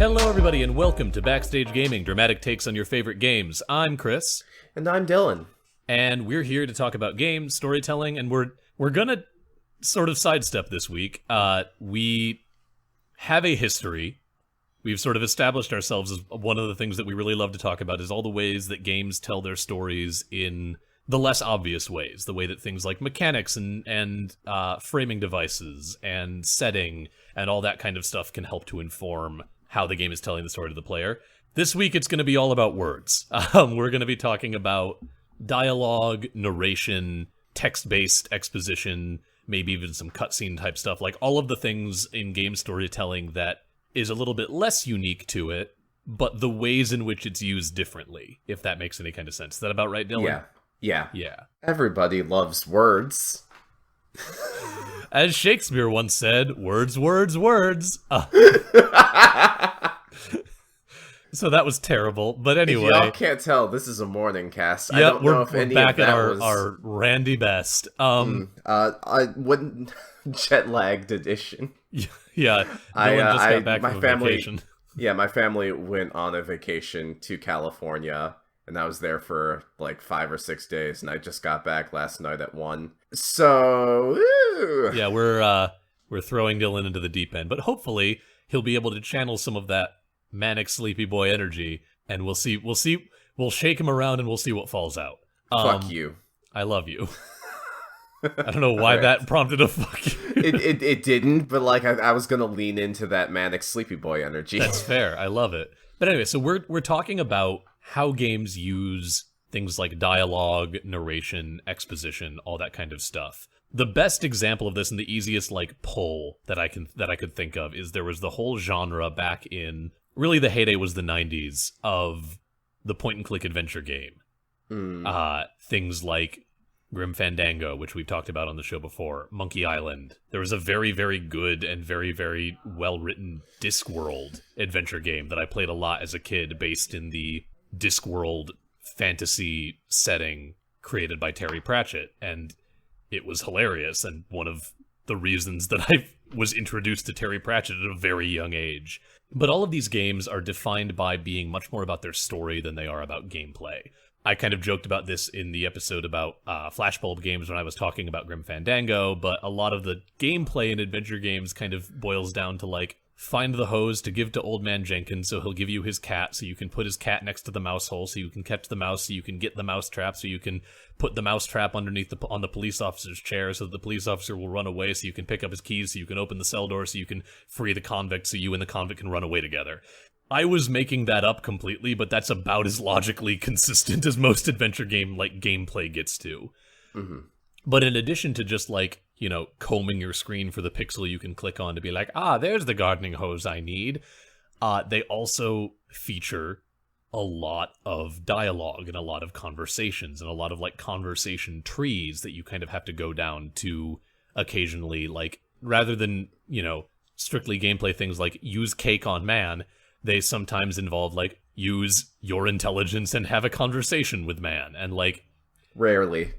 Hello, everybody, and welcome to Backstage Gaming, dramatic takes on your favorite games. I'm Chris. And I'm Dylan. And we're here to talk about games, storytelling, and we're gonna sort of sidestep this week. We have a history. We've sort of established ourselves as one of the things that we really love to talk about is all the ways that games tell their stories in the less obvious ways. The way that things like mechanics and framing devices and setting and all that kind of stuff can help to inform how the game is telling the story to the player. This week, it's going to be all about words. We're going to be talking about dialogue, narration, text-based exposition, maybe even some cutscene type stuff, like all of the things in game storytelling that is a little bit less unique to it, but the ways in which it's used differently, if that makes any kind of sense. Is that about right, Dylan? Yeah. Everybody loves words. As Shakespeare once said, words, words, words. So that was terrible, but anyway. If y'all can't tell, this is a morning cast. Yep, I don't know if we're any back of that at was... our Randy best. I wouldn't... jet-lagged edition. Yeah, Dylan just got back from vacation. Yeah, my family went on a vacation to California, and I was there for like 5 or 6 days, and I just got back last night at 1. So, woo! Yeah, we're throwing Dylan into the deep end, but hopefully he'll be able to channel some of that manic sleepy boy energy, and we'll shake him around and we'll see what falls out. Fuck you. I love you. I don't know why that prompted a fuck you. It didn't, but like I was gonna lean into that manic sleepy boy energy. That's fair. I love it. But anyway, so we're talking about how games use things like dialogue, narration, exposition, all that kind of stuff. The best example of this and the easiest like pull that I could think of is there was the whole genre back in really the heyday was the 90s of the point and click adventure game. Things like Grim Fandango, which we've talked about on the show before, Monkey Island. There was a very, very good and very, very well-written Discworld adventure game that I played a lot as a kid based in the Discworld fantasy setting created by Terry Pratchett, and it was hilarious, and one of the reasons that I was introduced to Terry Pratchett at a very young age. But all of these games are defined by being much more about their story than they are about gameplay. I kind of joked about this in the episode about flashbulb games when I was talking about Grim Fandango, but a lot of the gameplay in adventure games kind of boils down to like, find the hose to give to Old Man Jenkins so he'll give you his cat, so you can put his cat next to the mouse hole, so you can catch the mouse, so you can get the mouse trap, so you can put the mouse trap underneath on the police officer's chair so that the police officer will run away, so you can pick up his keys, so you can open the cell door, so you can free the convict, so you and the convict can run away together. I was making that up completely, but that's about as logically consistent as most adventure game like gameplay gets to. Mm-hmm. But in addition to just like, you know, combing your screen for the pixel you can click on to be like, there's the gardening hose I need, they also feature a lot of dialogue and a lot of conversations and a lot of like conversation trees that you kind of have to go down to occasionally, like rather than, you know, strictly gameplay things like use cake on man, they sometimes involve like use your intelligence and have a conversation with man, and like Rarely.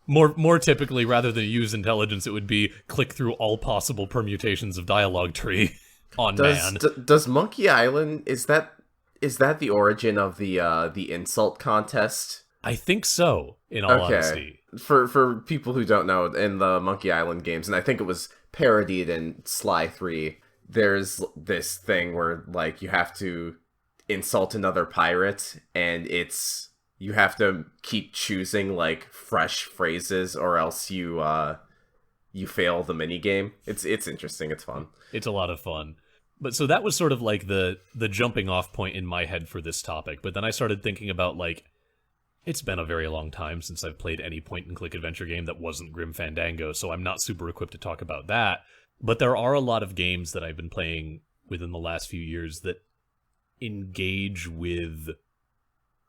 More typically, rather than use intelligence, it would be click through all possible permutations of dialogue tree on man. Does Monkey Island, is that the origin of the insult contest? I think so, in all honesty. For people who don't know, in the Monkey Island games, and I think it was parodied in Sly 3, there's this thing where like you have to insult another pirate, and you have to keep choosing like fresh phrases or else you fail the minigame. It's interesting, it's fun. It's a lot of fun. But so that was sort of like the jumping off point in my head for this topic. But then I started thinking about like, it's been a very long time since I've played any point and click adventure game that wasn't Grim Fandango, so I'm not super equipped to talk about that. But there are a lot of games that I've been playing within the last few years that engage with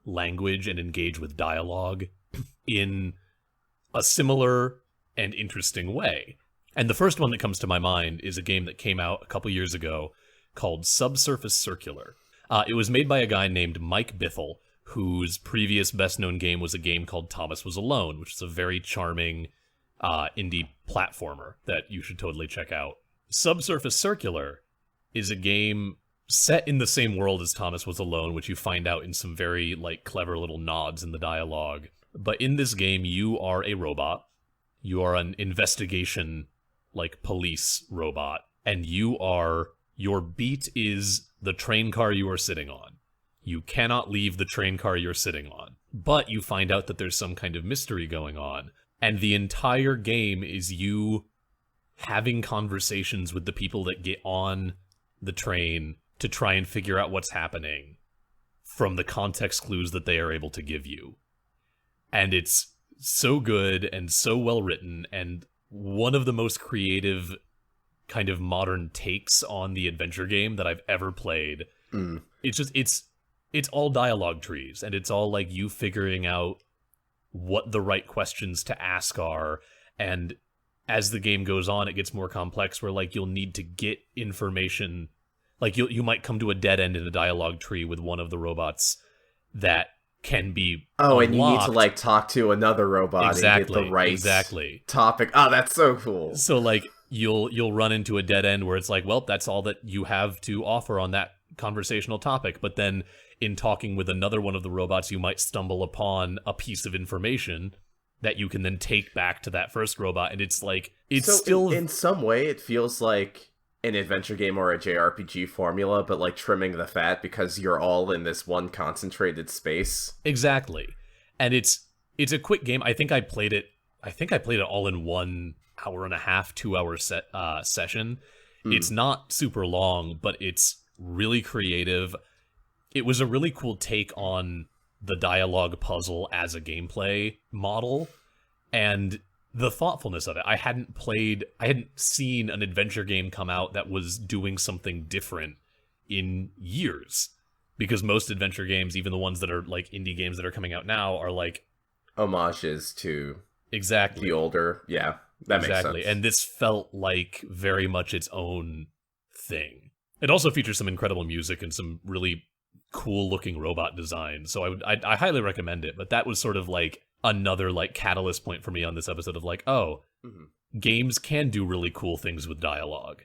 language and engage with dialogue in a similar and interesting way. And the first one that comes to my mind is a game that came out a couple years ago called Subsurface Circular. It was made by a guy named Mike Bithell, whose previous best-known game was a game called Thomas Was Alone, which is a very charming indie platformer that you should totally check out. Subsurface Circular is a game set in the same world as Thomas Was Alone, which you find out in some very like clever little nods in the dialogue. But in this game, you are a robot. You are an investigation, like, police robot. And your beat is the train car you are sitting on. You cannot leave the train car you're sitting on. But you find out that there's some kind of mystery going on. And the entire game is you having conversations with the people that get on the train to try and figure out what's happening from the context clues that they are able to give you. And it's so good and so well written, and one of the most creative kind of modern takes on the adventure game that I've ever played. It's just, it's all dialogue trees, and it's all like you figuring out what the right questions to ask are. And as the game goes on, it gets more complex, where like you'll need to get information. Like you might come to a dead end in a dialogue tree with one of the robots that can be unlocked. And you need to like talk to another robot and get the right topic. Oh, that's so cool. So like you'll run into a dead end where it's like, well, that's all that you have to offer on that conversational topic. But then in talking with another one of the robots, you might stumble upon a piece of information that you can then take back to that first robot. And it's like, it's still in some way it feels like an adventure game or a JRPG formula, but like trimming the fat because you're all in this one concentrated space. Exactly. And it's a quick game. I think I played it all in 1 hour and a half, 2 hour session. It's not super long, but it's really creative. It was a really cool take on the dialogue puzzle as a gameplay model, and the thoughtfulness of it. I hadn't seen an adventure game come out that was doing something different in years. Because most adventure games, even the ones that are like indie games that are coming out now, are like homages to exactly the older. Yeah, that makes sense. And this felt like very much its own thing. It also features some incredible music and some really cool looking robot design. So I highly recommend it. But that was sort of like another like catalyst point for me on this episode of like, games can do really cool things with dialogue.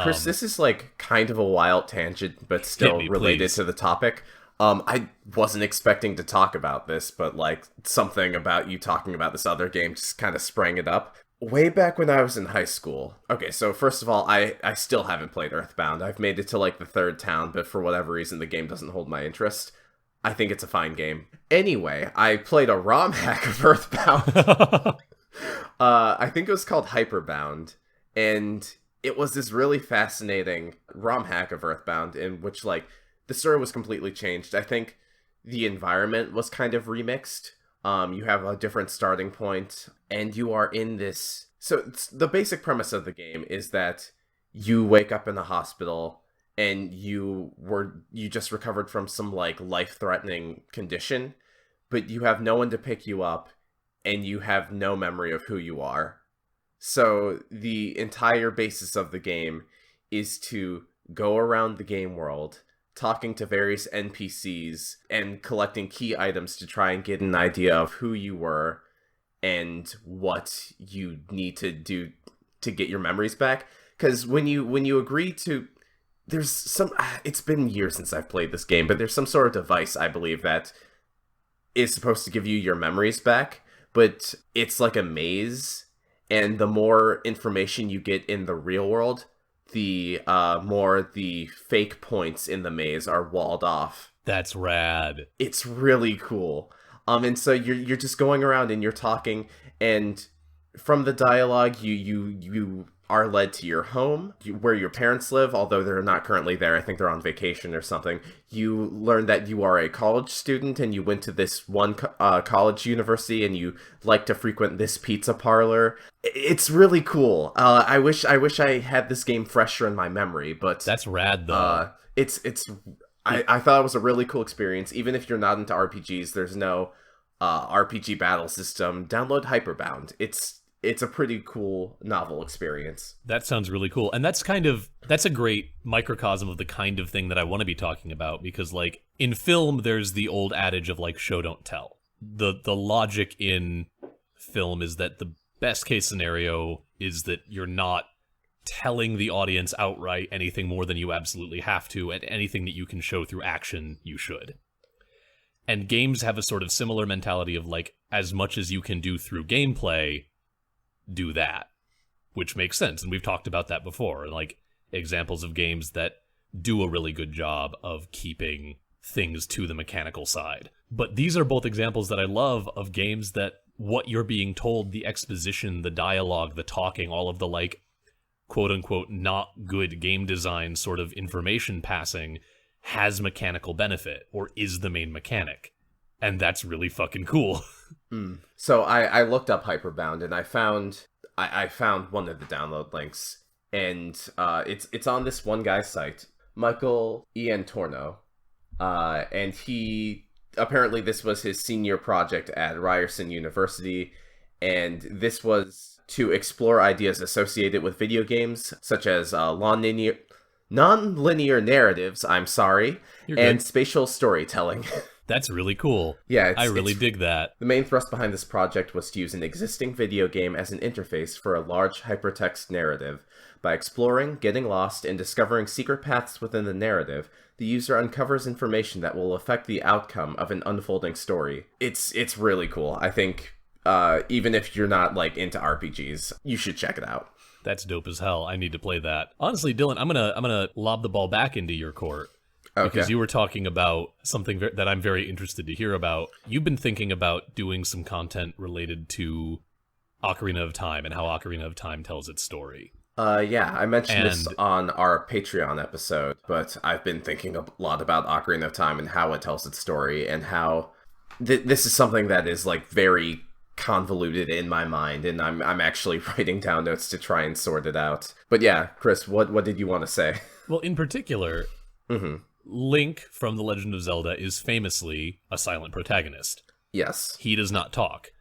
Chris, this is like kind of a wild tangent, but still related to the topic. I wasn't expecting to talk about this, but like something about you talking about this other game just kind of sprang it up. Way back when I was in high school. Okay, so first of all, I still haven't played Earthbound. I've made it to like the 3rd town, but for whatever reason, the game doesn't hold my interest. I think it's a fine game. Anyway, I played a ROM hack of Earthbound. I think it was called Hyperbound, and it was this really fascinating ROM hack of Earthbound in which like the story was completely changed. I think the environment was kind of remixed. You have a different starting point, and you are in this... So the basic premise of the game is that you wake up in a hospital, and you just recovered from some like life-threatening condition, but you have no one to pick you up, and you have no memory of who you are. So the entire basis of the game is to go around the game world, talking to various NPCs and collecting key items to try and get an idea of who you were and what you need to do to get your memories back. Because when you agree to... There's some... It's been years since I've played this game, but there's some sort of device, I believe, that is supposed to give you your memories back, but it's like a maze, and the more information you get in the real world, the more the fake points in the maze are walled off. That's rad. It's really cool. And so you're just going around and you're talking, and from the dialogue, you are led to your home, where your parents live, although they're not currently there. I think they're on vacation or something. You learn that you are a college student, and you went to this one college university, and you like to frequent this pizza parlor. It's really cool. I wish I had this game fresher in my memory, but that's rad though. I thought it was a really cool experience. Even if you're not into RPGs, there's no RPG battle system. Download Hyperbound. It's a pretty cool novel experience. That sounds really cool. And that's a great microcosm of the kind of thing that I want to be talking about, because like in film, there's the old adage of like show don't tell. The logic in film is that the best case scenario is that you're not telling the audience outright anything more than you absolutely have to, and anything that you can show through action, you should. And games have a sort of similar mentality of like, as much as you can do through gameplay, do that. Which makes sense, and we've talked about that before. Like, examples of games that do a really good job of keeping things to the mechanical side. But these are both examples that I love of games that what you're being told, the exposition, the dialogue, the talking, all of the like, quote-unquote, not good game design sort of information passing has mechanical benefit, or is the main mechanic. And that's really fucking cool. So I looked up Hyperbound, and I found one of the download links, and it's on this one guy's site, Michael Iantorno, and he apparently this was his senior project at Ryerson University, and this was to explore ideas associated with video games, such as non-linear narratives, and spatial storytelling. That's really cool. Yeah, I really dig that. The main thrust behind this project was to use an existing video game as an interface for a large hypertext narrative. By exploring, getting lost, and discovering secret paths within the narrative, the user uncovers information that will affect the outcome of an unfolding story. It's really cool. I think even if you're not like into RPGs, you should check it out. That's dope as hell. I need to play that. Honestly, Dylan, I'm gonna lob the ball back into your court. Okay. Because you were talking about something that I'm very interested to hear about. You've been thinking about doing some content related to Ocarina of Time and how Ocarina of Time tells its story. Yeah, I mentioned this on our Patreon episode, but I've been thinking a lot about Ocarina of Time and how it tells its story, and how this is something that is like very convoluted in my mind, and I'm actually writing down notes to try and sort it out. But yeah, Chris, what did you want to say? Well, in particular, Link from The Legend of Zelda is famously a silent protagonist. Yes. He does not talk.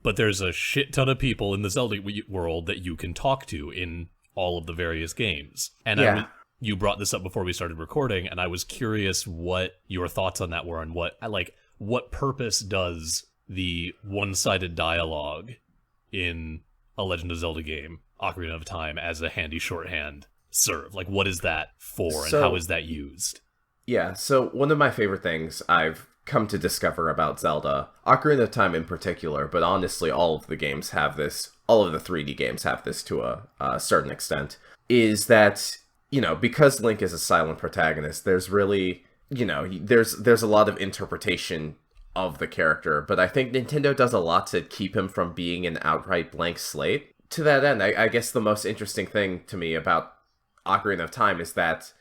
But there's a shit ton of people in the Zelda world that you can talk to in all of the various games. And you brought this up before we started recording, and I was curious what your thoughts on that were, and what purpose does the one-sided dialogue in a Legend of Zelda game, Ocarina of Time, as a handy shorthand serve? Like, what is that for, and how is that used? Yeah, so one of my favorite things I've come to discover about Zelda, Ocarina of Time in particular, but honestly all of the games have this, all of the 3D games have this to a certain extent, is that, you know, because Link is a silent protagonist, there's really, you know, there's a lot of interpretation of the character, but I think Nintendo does a lot to keep him from being an outright blank slate. To that end, I guess the most interesting thing to me about Ocarina of Time is that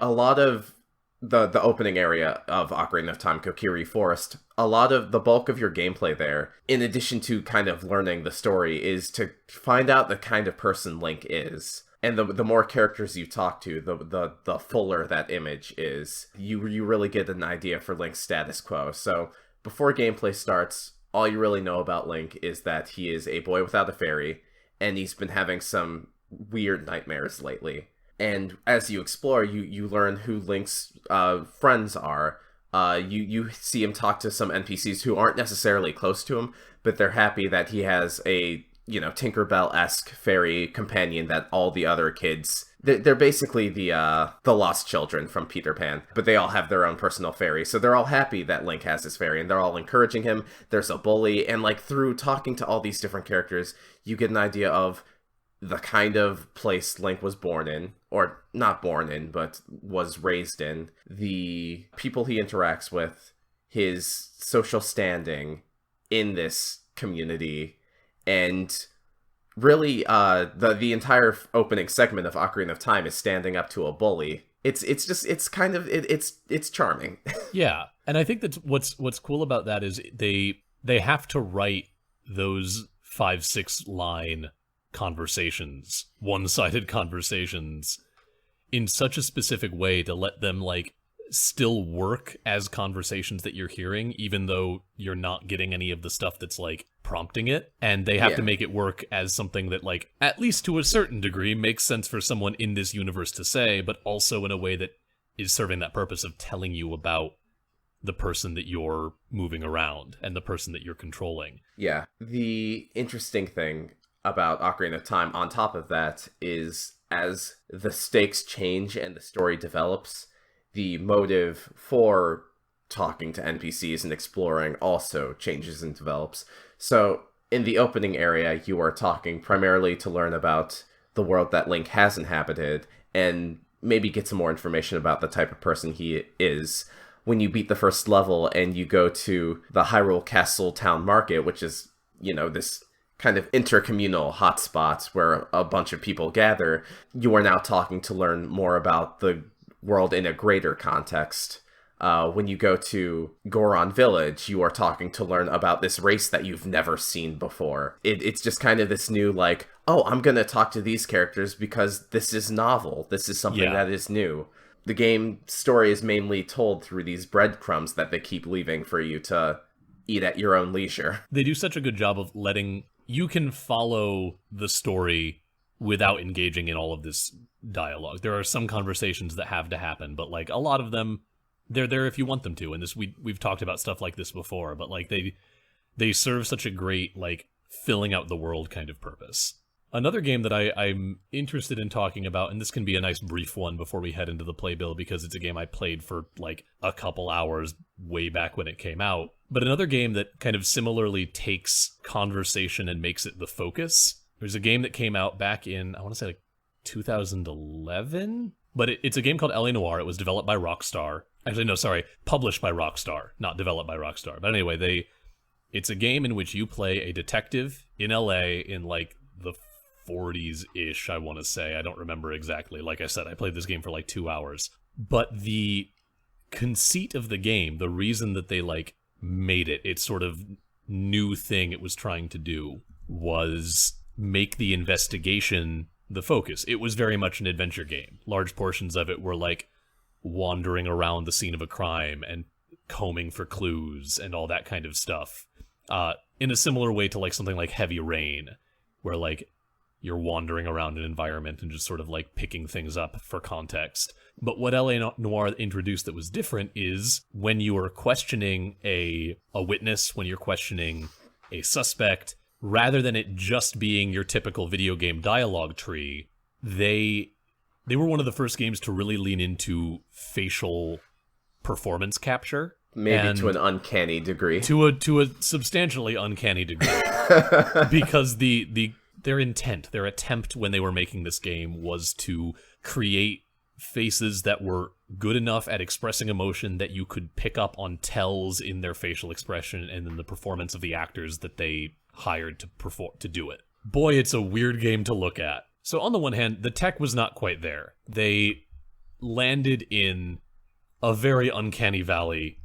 a lot of the opening area of Ocarina of Time, Kokiri Forest, a lot of the bulk of your gameplay there, in addition to kind of learning the story, is to find out the kind of person Link is. And the more characters you talk to, the fuller that image is. You really get an idea for Link's status quo. So before gameplay starts, all you really know about Link is that he is a boy without a fairy, and he's been having some weird nightmares lately. And as you explore, you learn who Link's friends are. You see him talk to some NPCs who aren't necessarily close to him, but they're happy that he has a, you know, Tinkerbell-esque fairy companion that all the other kids... They're basically the lost children from Peter Pan, but they all have their own personal fairy. So they're all happy that Link has his fairy, and they're all encouraging him. There's a bully, and like through talking to all these different characters, you get an idea of the kind of place Link was born in, or not born in, but was raised in, the people he interacts with, his social standing in this community, and really the entire opening segment of Ocarina of Time is standing up to a bully. It's charming. Yeah, and I think that's what's cool about that is they have to write those 5-6 line conversations, one-sided conversations, in such a specific way to let them like still work as conversations that you're hearing, even though you're not getting any of the stuff that's like prompting it. And they have to make it work as something that, like, at least to a certain degree, makes sense for someone in this universe to say, but also in a way that is serving that purpose of telling you about the person that you're moving around and the person that you're controlling. Yeah. The interesting thing about Ocarina of Time on top of that is as the stakes change and the story develops, the motive for talking to NPCs and exploring also changes and develops. So in the opening area, you are talking primarily to learn about the world that Link has inhabited and maybe get some more information about the type of person he is. When you beat the first level and you go to the Hyrule Castle Town Market, which is, this kind of intercommunal hotspot where a bunch of people gather, you are now talking to learn more about the world in a greater context. When you go to Goron Village, you are talking to learn about this race that you've never seen before. It's just kind of this new, oh, I'm going to talk to these characters because this is novel. This is something that is new. The game story is mainly told through these breadcrumbs that they keep leaving for you to eat at your own leisure. They do such a good job of letting you can follow the story without engaging in all of this dialogue. There are some conversations that have to happen, but a lot of them, they're there if you want them to. And this we've talked about stuff like this before, but they serve such a great filling out the world kind of purpose. Another game that I'm interested in talking about, and this can be a nice brief one before we head into the playbill, because it's a game I played for a couple hours way back when it came out. But another game that kind of similarly takes conversation and makes it the focus. There's a game that came out back in, I want to say 2011? But it's a game called L.A. Noire. It was developed by Rockstar. Actually, no, sorry, published by Rockstar, not developed by Rockstar. But anyway, it's a game in which you play a detective in L.A. in the 40s-ish, I want to say. I don't remember exactly. Like I said, I played this game for 2 hours. But the conceit of the game, the reason that they made its sort of new thing it was trying to do, was make the investigation the focus. It was very much an adventure game. Large portions of it were wandering around the scene of a crime and combing for clues and all that kind of stuff. In a similar way to something like Heavy Rain, where you're wandering around an environment and just sort of picking things up for context. But what L.A. Noire introduced that was different is when you are questioning a witness, when you're questioning a suspect, rather than it just being your typical video game dialogue tree, they were one of the first games to really lean into facial performance capture. Maybe to an uncanny degree. To a substantially uncanny degree. Because their intent, their attempt when they were making this game was to create faces that were good enough at expressing emotion that you could pick up on tells in their facial expression and in the performance of the actors that they hired to do it. Boy, it's a weird game to look at. So on the one hand, the tech was not quite there. They landed in a very uncanny valley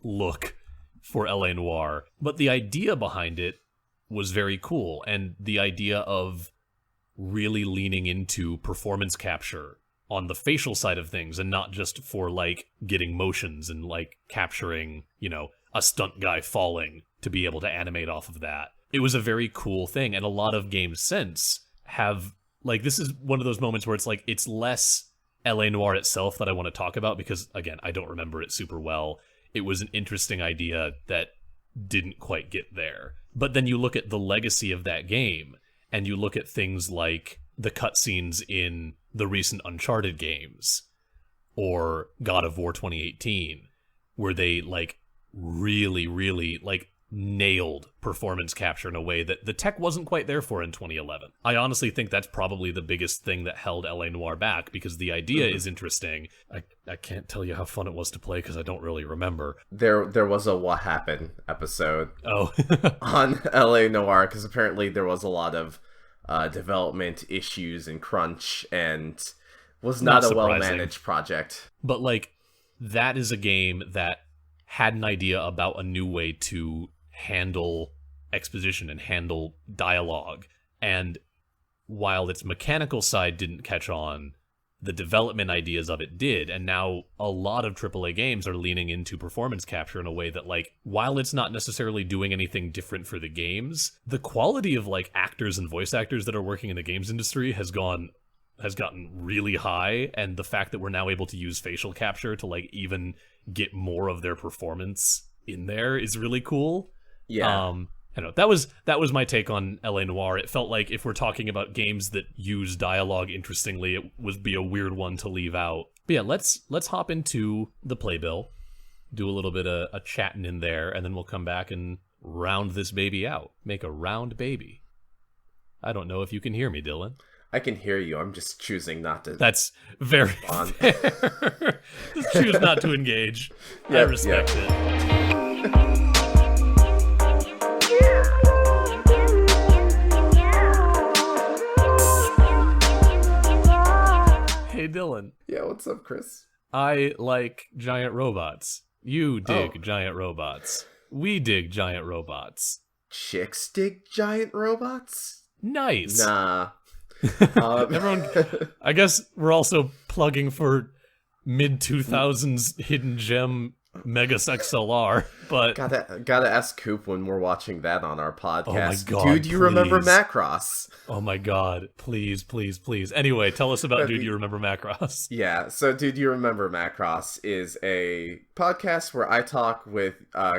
look for L.A. Noire, but the idea behind it was very cool, and the idea of really leaning into performance capture on the facial side of things, and not just for getting motions and capturing, a stunt guy falling to be able to animate off of that. It was a very cool thing, and a lot of games since have this is one of those moments where it's less L.A. Noire itself that I want to talk about, because again, I don't remember it super well. It was an interesting idea that didn't quite get there. But then you look at the legacy of that game, and you look at things like the cutscenes in the recent Uncharted games, or God of War 2018, where they really, really nailed performance capture in a way that the tech wasn't quite there for in 2011. I honestly think that's probably the biggest thing that held L.A. Noire back, because the idea is interesting. I can't tell you how fun it was to play because I don't really remember. There was a What Happened episode on L.A. Noire, because apparently there was a lot of development issues and crunch, and was not a well-managed project. But that is a game that had an idea about a new way to handle exposition and handle dialogue. And while its mechanical side didn't catch on, the development ideas of it did. And now a lot of AAA games are leaning into performance capture in a way that while it's not necessarily doing anything different for the games, the quality of actors and voice actors that are working in the games industry has gotten really high. And the fact that we're now able to use facial capture to even get more of their performance in there is really cool. Yeah. I don't know. That was my take on LA Noire. It felt like if we're talking about games that use dialogue interestingly, it would be a weird one to leave out. But yeah, let's hop into the playbill, do a little bit of chatting in there, and then we'll come back and round this baby out. Make a round baby. I don't know if you can hear me, Dylan. I can hear you. I'm just choosing not to. That's very fair. Just choose not to engage. I respect it. Hey, Dylan. Yeah, what's up, Chris? I like giant robots. You dig giant robots. We dig giant robots. Chicks dig giant robots? Nice. Nah. Everyone, I guess we're also plugging for mid-2000s hidden gem Megas XLR, but gotta ask Coop when we're watching that on our podcast. Oh my God, dude, do you remember please. Macross? Oh my God, please. Anyway, tell us about Dude You Remember Macross. Yeah, so Dude You Remember Macross is a podcast where I talk with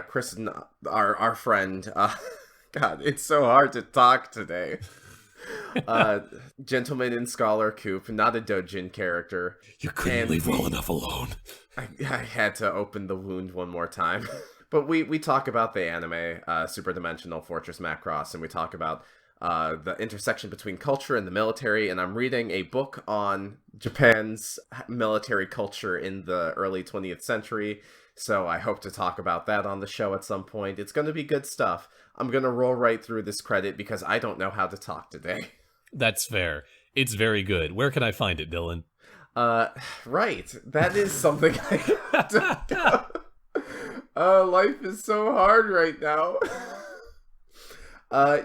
Chris and our friend. God, it's so hard to talk today. Gentleman and Scholar Coop, not a Dojin character. You couldn't leave well enough alone. I had to open the wound one more time. But we talk about the anime, Super Dimensional Fortress Macross, and we talk about the intersection between culture and the military, and I'm reading a book on Japan's military culture in the early 20th century, so I hope to talk about that on the show at some point. It's going to be good stuff. I'm going to roll right through this credit because I don't know how to talk today. That's fair. It's very good. Where can I find it, Dylan? Right. That is something I life is so hard right now.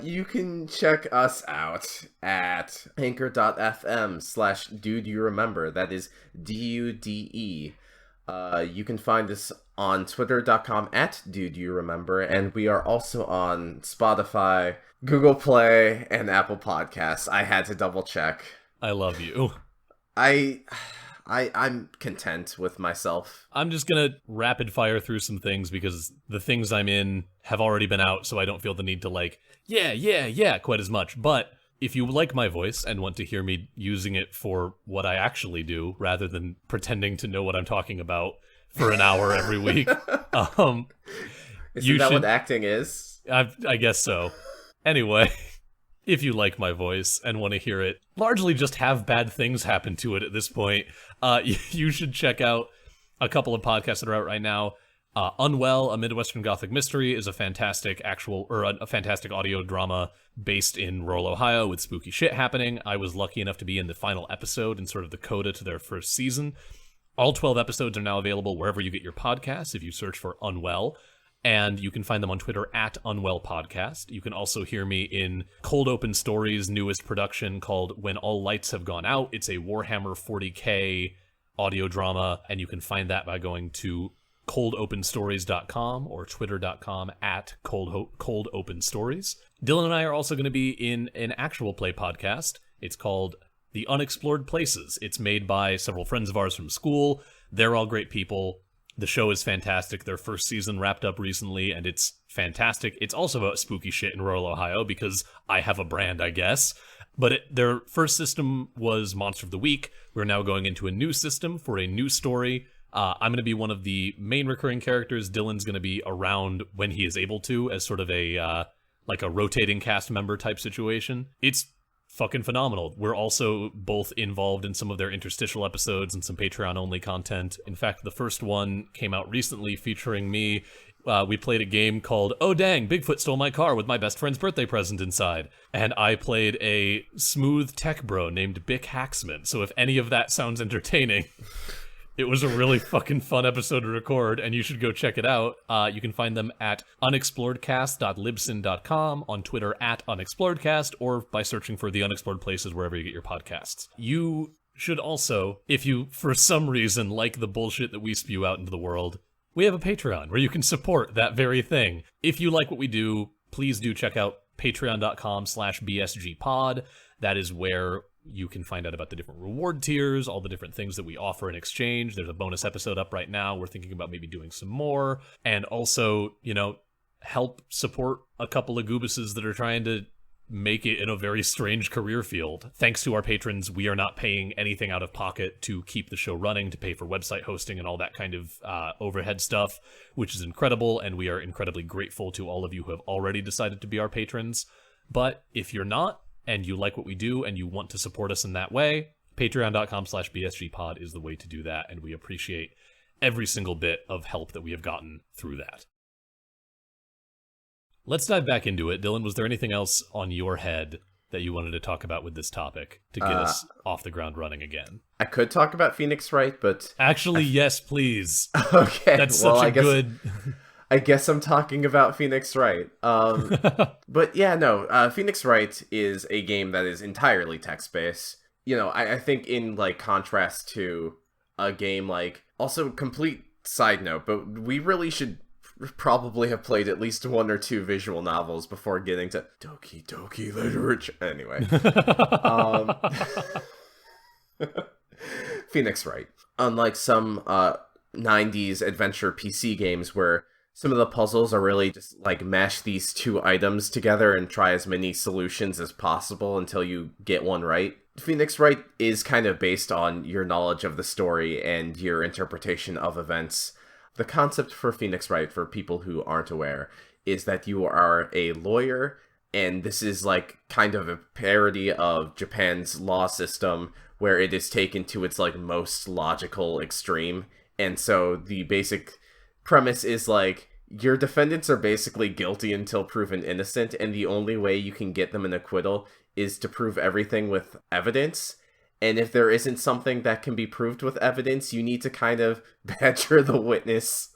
You can check us out at anchor.fm/dudeyouRemember. That is DUDE. You can find us on twitter.com @dudeyouRemember, and we are also on Spotify, Google Play, and Apple Podcasts. I had to double check. I love you. I'm content with myself. I'm just gonna rapid fire through some things because the things I'm in have already been out, so I don't feel the need to yeah quite as much. But if you like my voice and want to hear me using it for what I actually do, rather than pretending to know what I'm talking about for an hour every week, Isn't that what acting is? I guess so. Anyway, if you like my voice and want to hear it largely just have bad things happen to it at this point, you should check out a couple of podcasts that are out right now. Unwell, a Midwestern Gothic mystery, is a fantastic a fantastic audio drama based in rural Ohio with spooky shit happening. I was lucky enough to be in the final episode and sort of the coda to their first season. All 12 episodes are now available wherever you get your podcasts if you search for Unwell, and you can find them on Twitter @UnwellPodcast. You can also hear me in Cold Open Stories' newest production called When All Lights Have Gone Out. It's a Warhammer 40k audio drama, and you can find that by going to coldopenstories.com or twitter.com @coldopenstories. Dylan and I are also going to be in an actual play podcast. It's called The Unexplored Places. It's made by several friends of ours from school. They're all great people. The show is fantastic. Their first season wrapped up recently, and it's fantastic. It's also about spooky shit in rural Ohio, because I have a brand, I guess. But their first system was Monster of the Week. We're now going into a new system for a new story. I'm going to be one of the main recurring characters. Dylan's going to be around when he is able to, as sort of a rotating cast member type situation. It's fucking phenomenal. We're also both involved in some of their interstitial episodes and some Patreon-only content. In fact, the first one came out recently featuring me. We played a game called Oh Dang, Bigfoot Stole My Car with my best friend's birthday present inside. And I played a smooth tech bro named Bick Hacksman. So if any of that sounds entertaining, it was a really fucking fun episode to record, and you should go check it out. You can find them at unexploredcast.libsyn.com, on Twitter @unexploredcast, or by searching for The Unexplored Places wherever you get your podcasts. You should also, if you, for some reason, like the bullshit that we spew out into the world, we have a Patreon where you can support that very thing. If you like what we do, please do check out patreon.com/bsgpod. That is where you can find out about the different reward tiers, all the different things that we offer in exchange. There's a bonus episode up right now. We're thinking about maybe doing some more. And also, help support a couple of goobuses that are trying to make it in a very strange career field. Thanks to our patrons, we are not paying anything out of pocket to keep the show running, to pay for website hosting and all that kind of overhead stuff, which is incredible, and we are incredibly grateful to all of you who have already decided to be our patrons. But if you're not, and you like what we do, and you want to support us in that way, patreon.com/bsgpod is the way to do that, and we appreciate every single bit of help that we have gotten through that. Let's dive back into it. Dylan, was there anything else on your head that you wanted to talk about with this topic to get us off the ground running again? I could talk about Phoenix Wright, but... Actually, yes, please. Okay. That's such a good... I guess I'm talking about Phoenix Wright. But yeah, no, Phoenix Wright is a game that is entirely text-based. You know, I think in, like, contrast to a game like... Also, complete side note, but we really should probably have played at least 1 or 2 visual novels before getting to Doki Doki Literature. Anyway. Phoenix Wright. Unlike some 90s adventure PC games where some of the puzzles are really just like mash these 2 items together and try as many solutions as possible until you get one right. Phoenix Wright is kind of based on your knowledge of the story and your interpretation of events. The concept for Phoenix Wright, for people who aren't aware, is that you are a lawyer, and this is like kind of a parody of Japan's law system, where it is taken to its like most logical extreme. And so the basic premise is like, your defendants are basically guilty until proven innocent, and the only way you can get them an acquittal is to prove everything with evidence. And if there isn't something that can be proved with evidence, you need to kind of badger the witness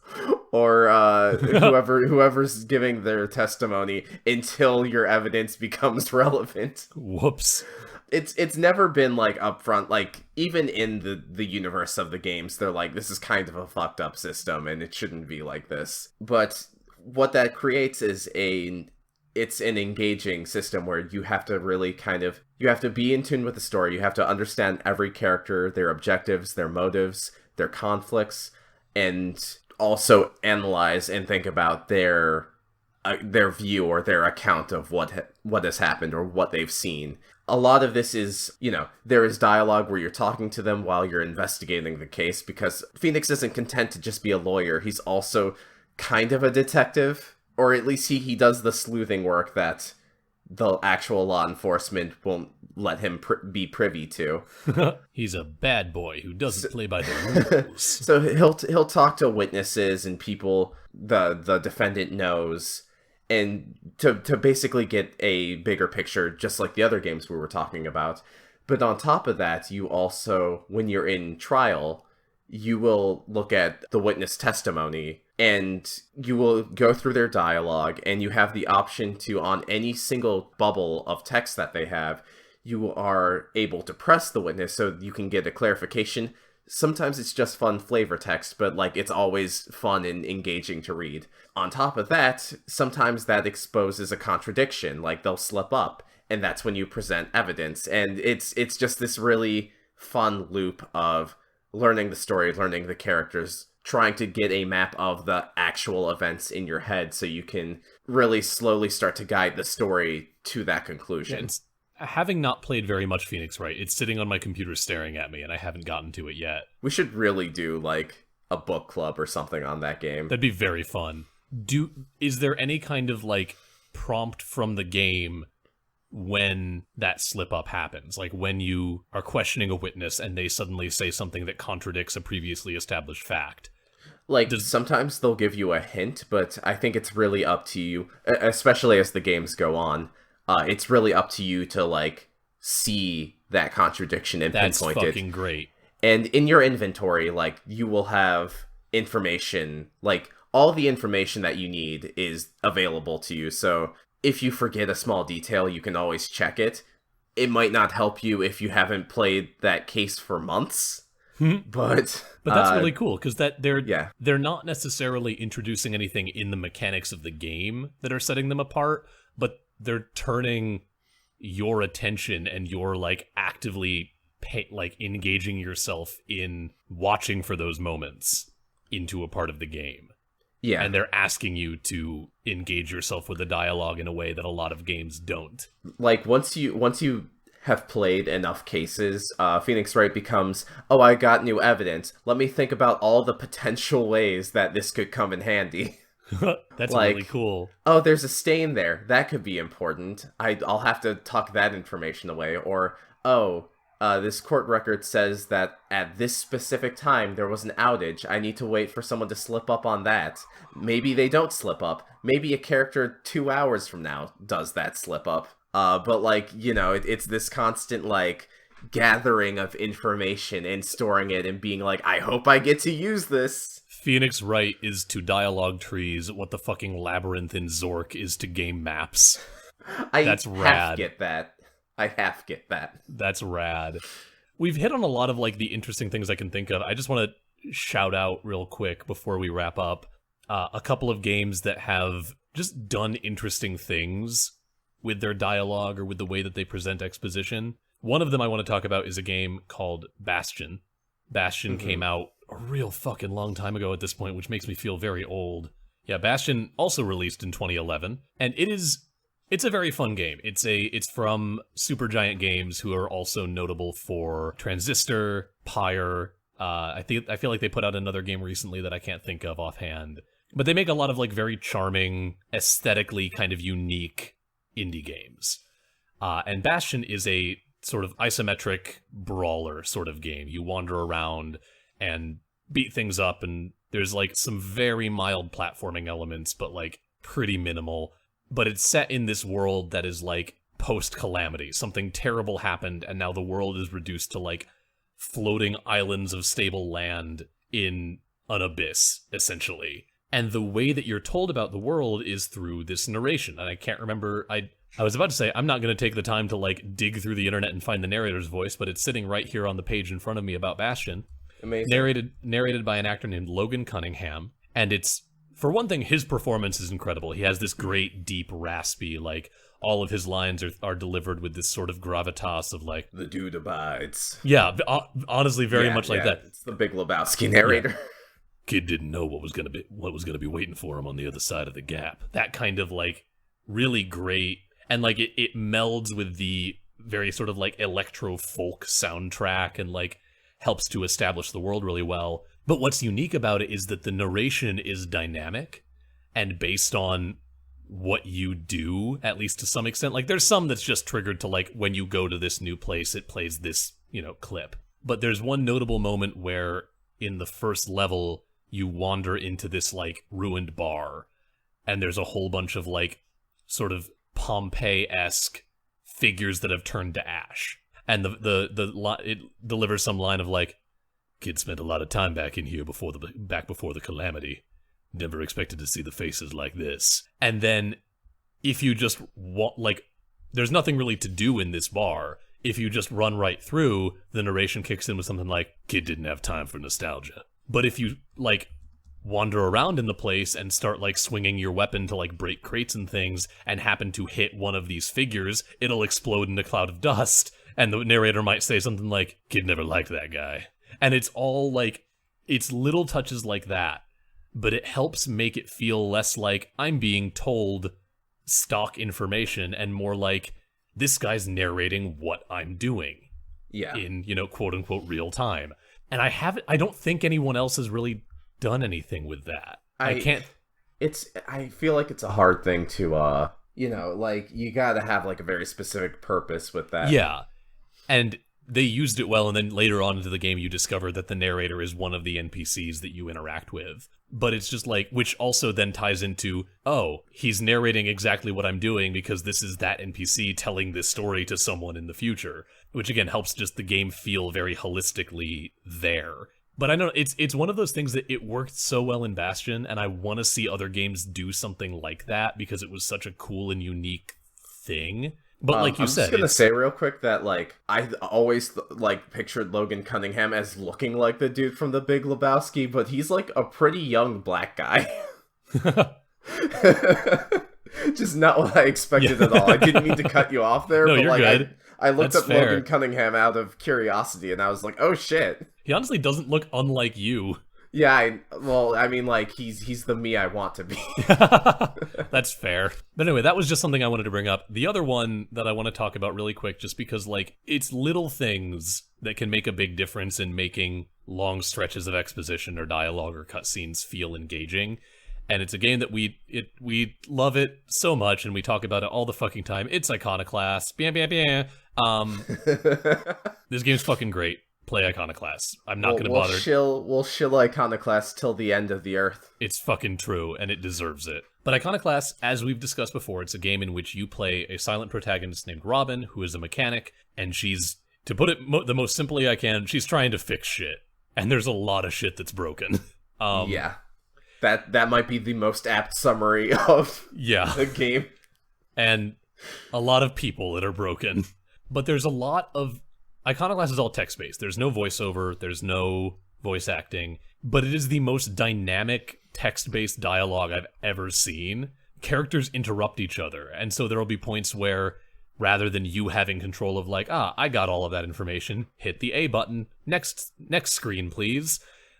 or whoever's giving their testimony until your evidence becomes relevant. Whoops. It's never been like upfront, like even in the universe of the games, they're like, this is kind of a fucked up system and it shouldn't be like this. But what that creates is it's an engaging system where you have to really you have to be in tune with the story. You have to understand every character, their objectives, their motives, their conflicts, and also analyze and think about their view or their account of what has happened or what they've seen. A lot of this is, there is dialogue where you're talking to them while you're investigating the case, because Phoenix isn't content to just be a lawyer. He's also kind of a detective. Or at least he does the sleuthing work that the actual law enforcement won't let him be privy to. He's a bad boy who doesn't play by the rules. So he'll talk to witnesses and people the defendant knows, and to basically get a bigger picture, just like the other games we were talking about. But on top of that, you also, when you're in trial, you will look at the witness testimony, and you will go through their dialogue, and you have the option to, on any single bubble of text that they have, you are able to press the witness so you can get a clarification. Sometimes it's just fun flavor text, but like it's always fun and engaging to read. On top of that, sometimes that exposes a contradiction, like they'll slip up, and that's when you present evidence. And it's just this really fun loop of learning the story, learning the characters, trying to get a map of the actual events in your head so you can really slowly start to guide the story to that conclusion. Yeah, having not played very much Phoenix Wright, it's sitting on my computer staring at me, and I haven't gotten to it yet. We should really do, like, a book club or something on that game. That'd be very fun. Is there any kind of, like, prompt from the game when that slip-up happens? Like, when you are questioning a witness and they suddenly say something that contradicts a previously established fact? Like, sometimes they'll give you a hint, but I think it's really up to you, especially as the games go on. It's really up to you to, like, see that contradiction and pinpoint it. That's fucking great. And in your inventory, like, you will have information, like, all the information that you need is available to you. So if you forget a small detail, you can always check it. It might not help you if you haven't played that case for months. But that's really cool, because they're not necessarily introducing anything in the mechanics of the game that are setting them apart, but they're turning your attention and you're like actively engaging yourself in watching for those moments into a part of the game. Yeah. And they're asking you to engage yourself with the dialogue in a way that a lot of games don't. Like, once you have played enough cases, Phoenix Wright becomes, oh, I got new evidence. Let me think about all the potential ways that this could come in handy. That's like, really cool. Oh, there's a stain there. That could be important. I'll have to tuck that information away. Or, oh, this court record says that at this specific time there was an outage. I need to wait for someone to slip up on that. Maybe they don't slip up. Maybe a character 2 hours from now does that slip up. But, like, you know, it's this constant, like, gathering of information and storing it and being like, I hope I get to use this. Phoenix Wright is to dialogue trees what the fucking Labyrinth in Zork is to game maps. That's rad. I half get that. That's rad. We've hit on a lot of, like, the interesting things I can think of. I just want to shout out real quick before we wrap up a couple of games that have just done interesting things with their dialogue or with the way that they present exposition. One of them I want to talk about is a game called Bastion. Bastion came out a real fucking long time ago at this point, which makes me feel very old. Yeah, Bastion also released in 2011, and it's a very fun game. It's from Supergiant Games, who are also notable for Transistor, Pyre. I feel like they put out another game recently that I can't think of offhand. But they make a lot of, like, very charming, aesthetically kind of unique indie games. And Bastion is a sort of isometric brawler sort of game. You wander around and beat things up, and there's, like, some very mild platforming elements, but, like, pretty minimal. But it's set in this world that is, like, post-calamity. Something terrible happened, and now the world is reduced to, like, floating islands of stable land in an abyss, essentially. And the way that you're told about the world is through this narration. And I can't remember, I was about to say, I'm not going to take the time to, like, dig through the internet and find the narrator's voice, but it's sitting right here on the page in front of me about Bastion. Amazing. Narrated by an actor named Logan Cunningham. And it's, for one thing, his performance is incredible. He has this great, deep, raspy, like, all of his lines are delivered with this sort of gravitas of, like, the dude abides. Yeah, honestly, very much like that. It's the Big Lebowski narrator. Yeah. Kid didn't know what was gonna be waiting for him on the other side of the gap. That kind of, like, really great, and, like, it melds with the very sort of, like, electro folk soundtrack and, like, helps to establish the world really well. But what's unique about it is that the narration is dynamic and based on what you do, at least to some extent. Like, there's some that's just triggered to, like, when you go to this new place, it plays this, you know, clip. But there's one notable moment where in the first level, you wander into this, like, ruined bar, and there's a whole bunch of, like, sort of Pompeii-esque figures that have turned to ash. And it delivers some line of, like, kid spent a lot of time back in here before the calamity. Never expected to see the faces like this. And then, if you just like, there's nothing really to do in this bar. If you just run right through, the narration kicks in with something like, kid didn't have time for nostalgia. But if you, like, wander around in the place and start, like, swinging your weapon to, like, break crates and things and happen to hit one of these figures, it'll explode in a cloud of dust. And the narrator might say something like, kid never liked that guy. And it's all, like, it's little touches like that. But it helps make it feel less like I'm being told stock information and more like this guy's narrating what I'm doing. Yeah. In, you know, quote unquote real time. And I don't think anyone else has really done anything with that. I feel like it's a hard thing to, you know, like, you gotta have, like, a very specific purpose with that. Yeah. And they used it well, and then later on into the game you discover that the narrator is one of the NPCs that you interact with. But it's just like, which also then ties into, oh, he's narrating exactly what I'm doing because this is that NPC telling this story to someone in the future. Which again helps just the game feel very holistically there. But I know it's one of those things that it worked so well in Bastion, and I want to see other games do something like that because it was such a cool and unique thing. But like you said, I'm just gonna say real quick that, like, I always like pictured Logan Cunningham as looking like the dude from The Big Lebowski, but he's like a pretty young black guy. Just not what I expected at all. I didn't mean to cut you off there, no, but you're like good. I looked That's up fair. Logan Cunningham out of curiosity, and I was like, oh shit. He honestly doesn't look unlike you. Yeah, I mean, like, he's the me I want to be. That's fair. But anyway, that was just something I wanted to bring up. The other one that I want to talk about really quick, just because, like, it's little things that can make a big difference in making long stretches of exposition or dialogue or cutscenes feel engaging. And it's a game that we love it so much, and we talk about it all the fucking time. It's Iconoclast. Bam, bam, bam. This game's fucking great. Play Iconoclast. I'm not going to bother. We'll shill Iconoclast till the end of the earth. It's fucking true, and it deserves it. But Iconoclast, as we've discussed before, it's a game in which you play a silent protagonist named Robin, who is a mechanic, and she's, to put it the most simply I can, she's trying to fix shit. And there's a lot of shit that's broken. Yeah. That might be the most apt summary of the game. And a lot of people that are broken. But there's a lot of... Iconoclast is all text-based. There's no voiceover, there's no voice acting, but it is the most dynamic text-based dialogue I've ever seen. Characters interrupt each other, and so there will be points where, rather than you having control of like, I got all of that information, hit the A button, next screen, please.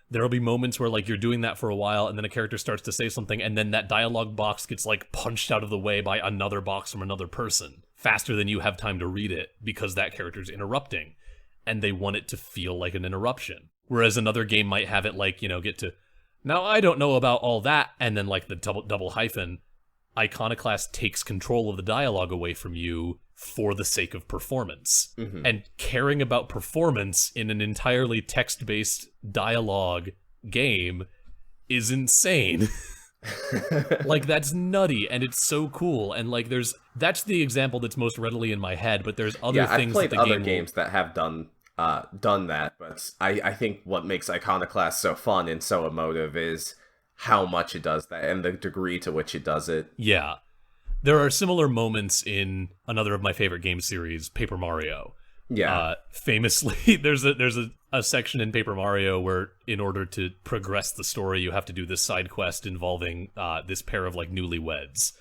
There'll be moments where, like, you're doing that for a while, and then a character starts to say something, and then that dialogue box gets, like, punched out of the way by another box from another person, faster than you have time to read it, because that character's interrupting, and they want it to feel like an interruption. Whereas another game might have it, like, you know, get to, now I don't know about all that, and then, like, the double hyphen. Iconoclast takes control of the dialogue away from you for the sake of performance. Mm-hmm. And caring about performance in an entirely text-based dialogue game is insane. Like, that's nutty, and it's so cool. And, like, that's the example that's most readily in my head, but there's other things I've played that the other game games that have done that, but I think what makes Iconoclast so fun and so emotive is how much it does that and the degree to which it does it. Yeah. There are similar moments in another of my favorite game series, Paper Mario. Yeah. Famously, there's a section in Paper Mario where, in order to progress the story, you have to do this side quest involving this pair of, like, newlyweds.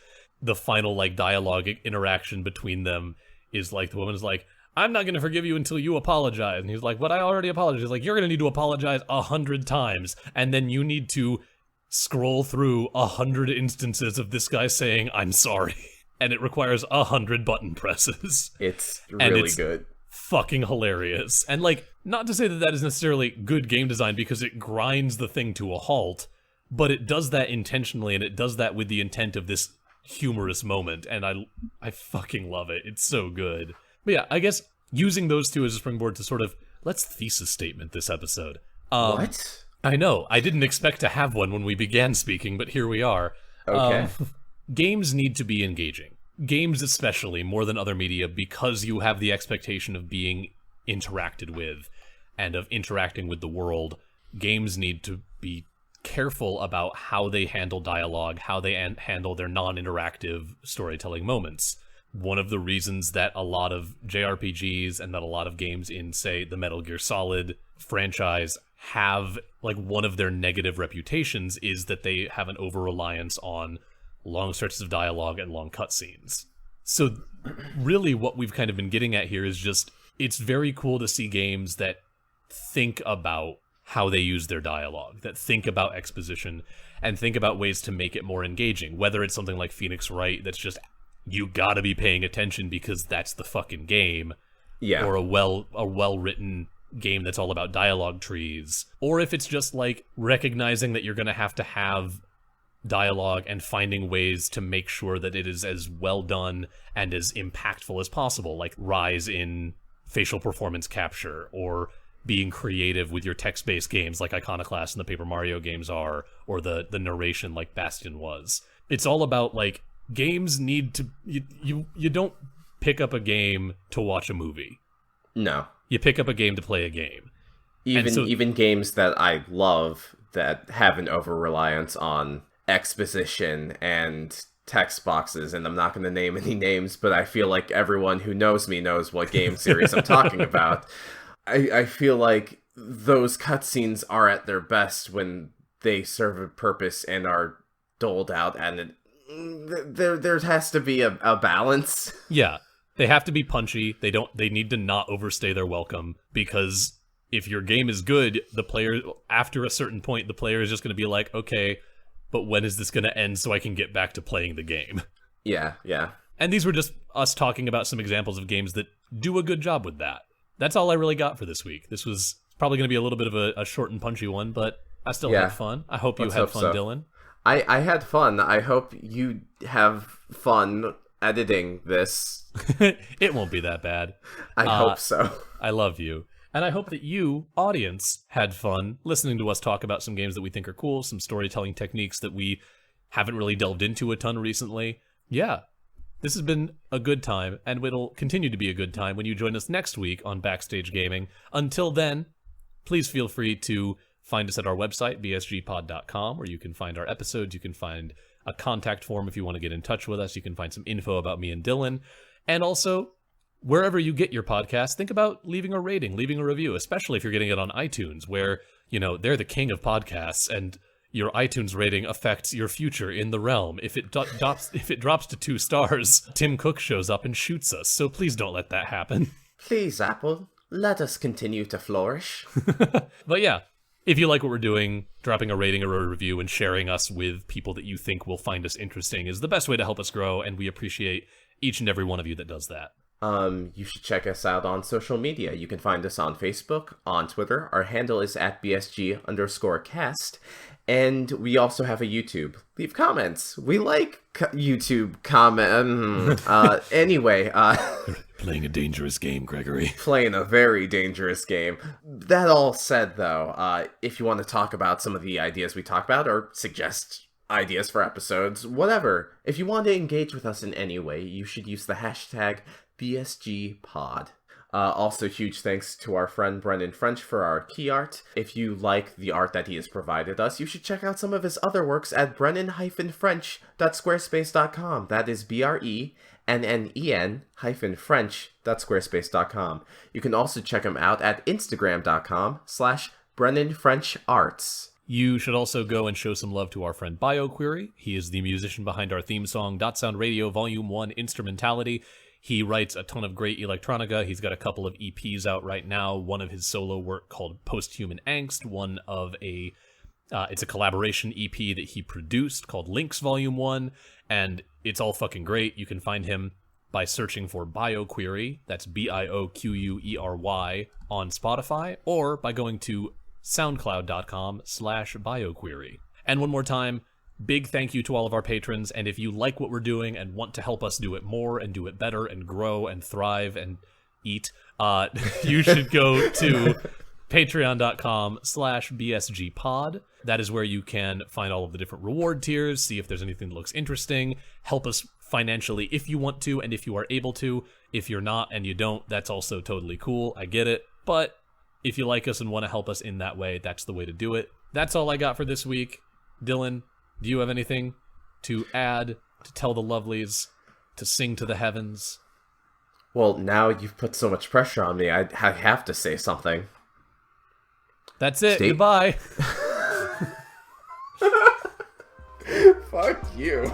The final, like, dialogue interaction between them is, like, the woman's like, I'm not going to forgive you until you apologize. And he's like, but I already apologized. He's like, you're going to need to apologize 100 times. And then you need to scroll through 100 instances of this guy saying, I'm sorry. And it requires 100 button presses. It's really good. Fucking hilarious. And, like, not to say that is necessarily good game design because it grinds the thing to a halt, but it does that intentionally, and it does that with the intent of this humorous moment, and I fucking love it. It's so good. But yeah, I guess using those two as a springboard to sort of, let's thesis statement this episode. What? I know, I didn't expect to have one when we began speaking, but here we are. Okay. Games need to be engaging. Games especially, more than other media, because you have the expectation of being interacted with and of interacting with the world. Games need to be careful about how they handle dialogue, how they handle their non-interactive storytelling moments. One of the reasons that a lot of JRPGs and that a lot of games in, say, the Metal Gear Solid franchise have, like, one of their negative reputations is that they have an over-reliance on long stretches of dialogue and long cutscenes. So really what we've kind of been getting at here is just, it's very cool to see games that think about how they use their dialogue, that think about exposition, and think about ways to make it more engaging, whether it's something like Phoenix Wright that's just, you gotta be paying attention because that's the fucking game, or a well-written game that's all about dialogue trees, or if it's just, like, recognizing that you're gonna have dialogue and finding ways to make sure that it is as well done and as impactful as possible, like rise in facial performance capture, or being creative with your text-based games like Iconoclast and the Paper Mario games are, or the narration like Bastion was. It's all about, like, games need to... You don't pick up a game to watch a movie. No. You pick up a game to play a game. Even games that I love that have an over-reliance on exposition and text boxes, and I'm not going to name any names, but I feel like everyone who knows me knows what game series I'm talking about. I feel like those cutscenes are at their best when they serve a purpose and are doled out, and there has to be a balance. Yeah, they have to be punchy. They need to not overstay their welcome, because if your game is good, the player, after a certain point, the player is just going to be like, okay, but when is this going to end so I can get back to playing the game? Yeah. And these were just us talking about some examples of games that do a good job with that. That's all I really got for this week. This was probably going to be a little bit of a short and punchy one, but I still had fun. I hope you had fun, Dylan. I had fun. I hope you have fun editing this. It won't be that bad. I hope so. I love you. And I hope that you, audience, had fun listening to us talk about some games that we think are cool, some storytelling techniques that we haven't really delved into a ton recently. Yeah, this has been a good time, and it'll continue to be a good time when you join us next week on Backstage Gaming. Until then, please feel free to find us at our website, bsgpod.com, where you can find our episodes, you can find a contact form if you want to get in touch with us, you can find some info about me and Dylan, and also, wherever you get your podcast, think about leaving a rating, leaving a review, especially if you're getting it on iTunes, where, you know, they're the king of podcasts, and your iTunes rating affects your future in the realm. If it drops to 2 stars, Tim Cook shows up and shoots us, so please don't let that happen. Please, Apple, let us continue to flourish. But yeah, if you like what we're doing, dropping a rating or a review and sharing us with people that you think will find us interesting is the best way to help us grow, and we appreciate each and every one of you that does that. You should check us out on social media. You can find us on Facebook, on Twitter. Our handle is at BSG_cast. And we also have a YouTube. Leave comments. We like YouTube comment. Anyway, playing a dangerous game, Gregory. Playing a very dangerous game. That all said, though, if you want to talk about some of the ideas we talk about or suggest ideas for episodes, whatever, if you want to engage with us in any way, you should use the hashtag BSGPod. Also, huge thanks to our friend Brennan French for our key art. If you like the art that he has provided us, you should check out some of his other works at brennan-french.squarespace.com. That is BRENNEN-French.squarespace.com. You can also check him out at Instagram.com/BrennanFrenchArts. You should also go and show some love to our friend BioQuery. He is the musician behind our theme song, Sound Radio Volume 1 Instrumentality. He writes a ton of great electronica. He's got a couple of EPs out right now. One of his solo work called Post-Human Angst. One of it's a collaboration EP that he produced called Links Volume 1. And it's all fucking great. You can find him by searching for BioQuery. That's BIOQUERY on Spotify. Or by going to soundcloud.com/BioQuery. And one more time, big thank you to all of our patrons, and if you like what we're doing and want to help us do it more and do it better and grow and thrive and eat, you should go to patreon.com/bsgpod. That is where you can find all of the different reward tiers, see if there's anything that looks interesting, help us financially if you want to and if you are able to. If you're not and you don't, that's also totally cool. I get it. But if you like us and want to help us in that way, that's the way to do it. That's all I got for this week. Dylan, do you have anything to add, to tell the lovelies, to sing to the heavens? Well, now you've put so much pressure on me, I have to say something. That's it. Goodbye. Fuck you.